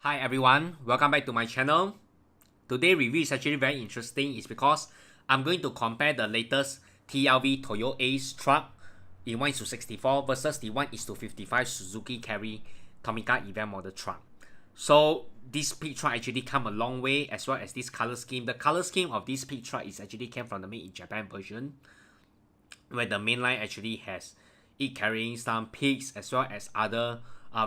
Hi everyone, welcome back to my channel. Today review is actually very interesting. It's because I'm going to compare the latest TRV Toyoace truck in 1:64 versus the 1:55 Suzuki Carry Tomica event model truck. So this pig truck actually come a long way, as well as this color scheme. The color scheme of this pig truck is actually came from the made in Japan version, where the main line actually has it carrying some pigs as well as other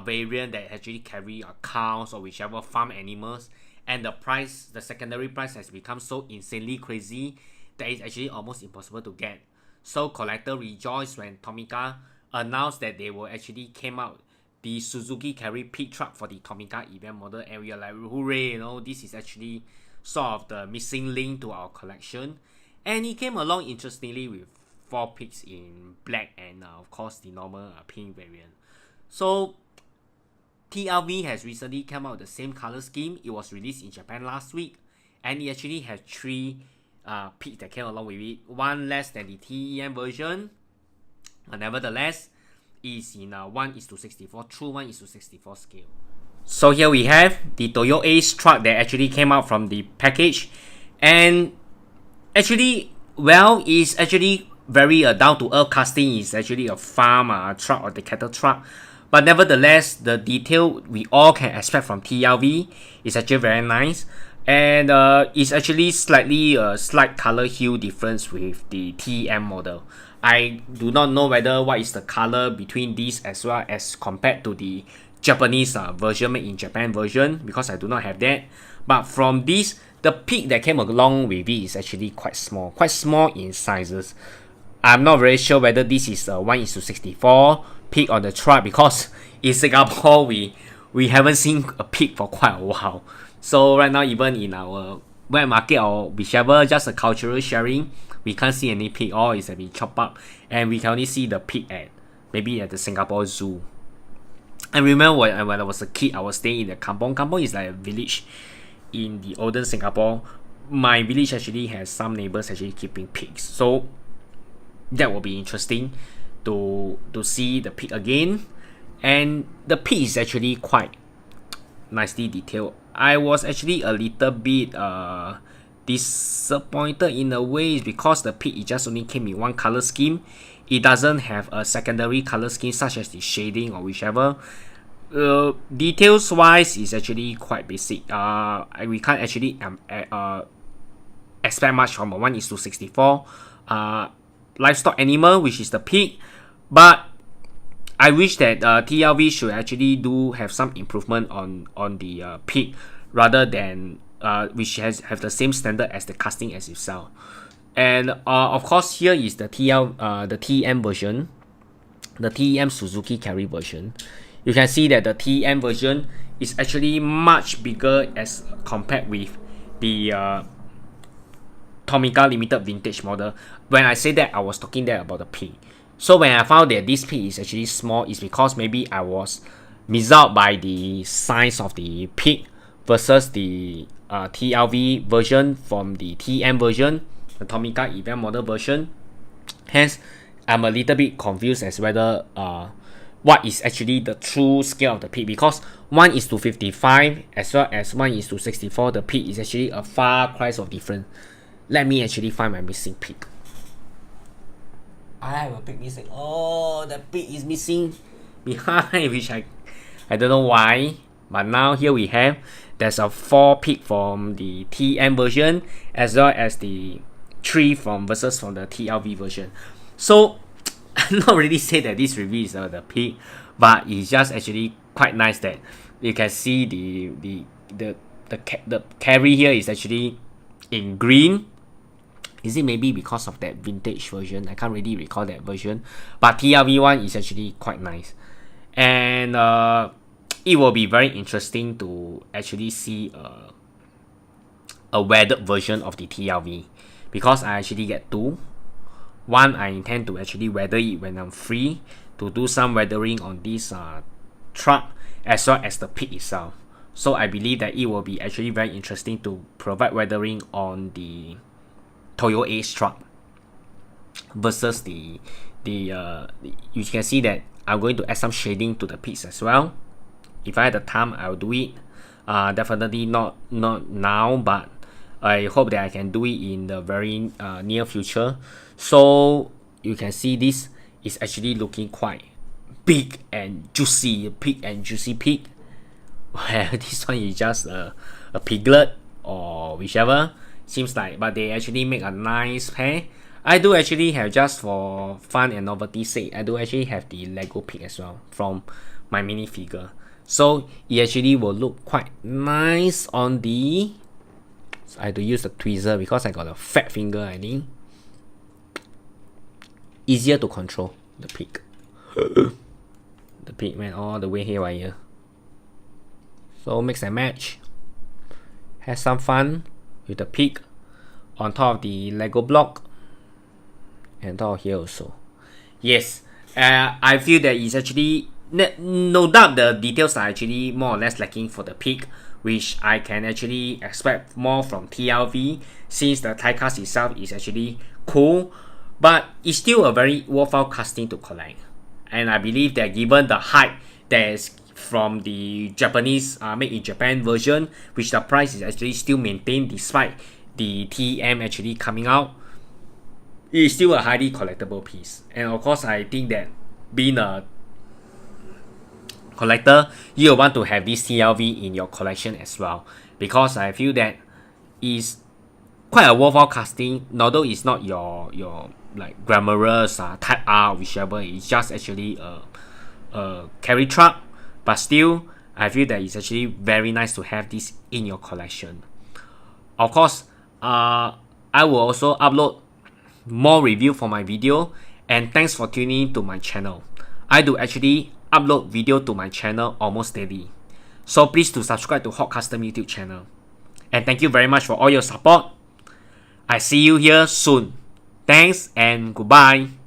variant that actually carry cows or whichever farm animals, and the secondary price has become so insanely crazy that it's actually almost impossible to get. So collector rejoiced when Tomica announced that they will actually came out the Suzuki Carry pig truck for the Tomica event model, and we are like, hooray, this is actually sort of the missing link to our collection. And it came along interestingly with 4 pigs in black and of course the normal pink variant. So TRV has recently come out with the same color scheme. It was released in Japan last week, and it actually has 3 pigs that came along with it. One less than the TEM version, but nevertheless is in 1:64, true 1:64 scale. So here we have the Toyoace truck that actually came out from the package, and actually, well, it's actually very down to earth casting. Is actually a farm truck or the cattle truck. But nevertheless, the detail we all can expect from TRV is actually very nice. And it's actually slight color hue difference with the TM model. I do not know whether what is the color between these as well as compared to the Japanese version, made in Japan version, because I do not have that. But from this, the pig that came along with it is actually quite small in sizes. I'm not very sure whether this is a 1:64 pig on the truck, because in Singapore we haven't seen a pig for quite a while. So right now, even in our wet market or whichever, just a cultural sharing, we can't see any pig. All is been chopped up, and we can only see the pig maybe at the Singapore Zoo. I remember when I was a kid, I was staying in the kampong. Kampong is like a village in the olden Singapore. My village actually has some neighbors actually keeping pigs, so that will be interesting to see the pig again. And the pig is actually quite nicely detailed. I was actually a little bit disappointed in a way, because the pig, it just only came in one color scheme. It doesn't have a secondary color scheme such as the shading or whichever. Details wise is actually quite basic. We can't actually expect much from a 1:64 livestock animal, which is the pig. But I wish that TRV should actually do have some improvement on the pig, rather than which have the same standard as the casting as itself. And of course, here is the TM version, the TEM Suzuki Carry version. You can see that the TM version is actually much bigger as compared with the Tomica limited vintage model. When I say that, I was talking there about the pig. So when I found that this pig is actually small, it's because maybe I was missed out by the size of the pig versus the TRV version from the TM version, the Tomica event model version. Hence, I'm a little bit confused as whether what is actually the true scale of the pig, because 1:55 as well as 1:64, the pig is actually a far cry of difference. Let me actually find my missing pig. I have a pig missing. Oh, the pig is missing behind, which I don't know why. But now here we have, there's a 4 pig from the TM version, as well as the 3 from the TRV version. So I'm not really say that this review is the pig, but it's just actually quite nice that you can see the carry here is actually in green. Is it maybe because of that vintage version? I can't really recall that version, but TRV one is actually quite nice. And it will be very interesting to actually see a weathered version of the TRV, because I actually get 2. One, I intend to actually weather it when I'm free, to do some weathering on this truck as well as the pit itself. So I believe that it will be actually very interesting to provide weathering on the Toyoace truck versus you can see that I'm going to add some shading to the pits as well. If I had the time, I'll do it. Definitely not now, but I hope that I can do it in the very near future. So you can see this is actually looking quite big and juicy, pig. Well, this one is just a piglet or whichever. Seems like, but they actually make a nice pair. I do actually have, just for fun and novelty sake, I do actually have the Lego pig as well from my minifigure. So it actually will look quite nice on the... So I had to use the tweezer because I got a fat finger, I think. Easier to control the pig. The pig went all the way haywire. So mix and match. Have some fun with the pig on top of the Lego block. And top here also. Yes, I feel that it's actually... No doubt the details are actually more or less lacking for the pig, which I can actually expect more from TLV, since the Diecast itself is actually cool, but it's still a very worthwhile casting to collect. And I believe that given the hype that is from the Japanese made in Japan version, which the price is actually still maintained despite the TM actually coming out, it is still a highly collectible piece. And of course, I think that being a collector, you'll want to have this TLV in your collection as well, because I feel that is quite a worthwhile casting, although it's not your like glamorous type R, whichever. It's just actually a carry truck, but still I feel that it's actually very nice to have this in your collection. Of course, I will also upload more review for my video, and thanks for tuning in to my channel. I do actually upload video to my channel almost daily, so please do subscribe to Hot Custom YouTube channel, and thank you very much for all your support. I see you here soon. Thanks and goodbye.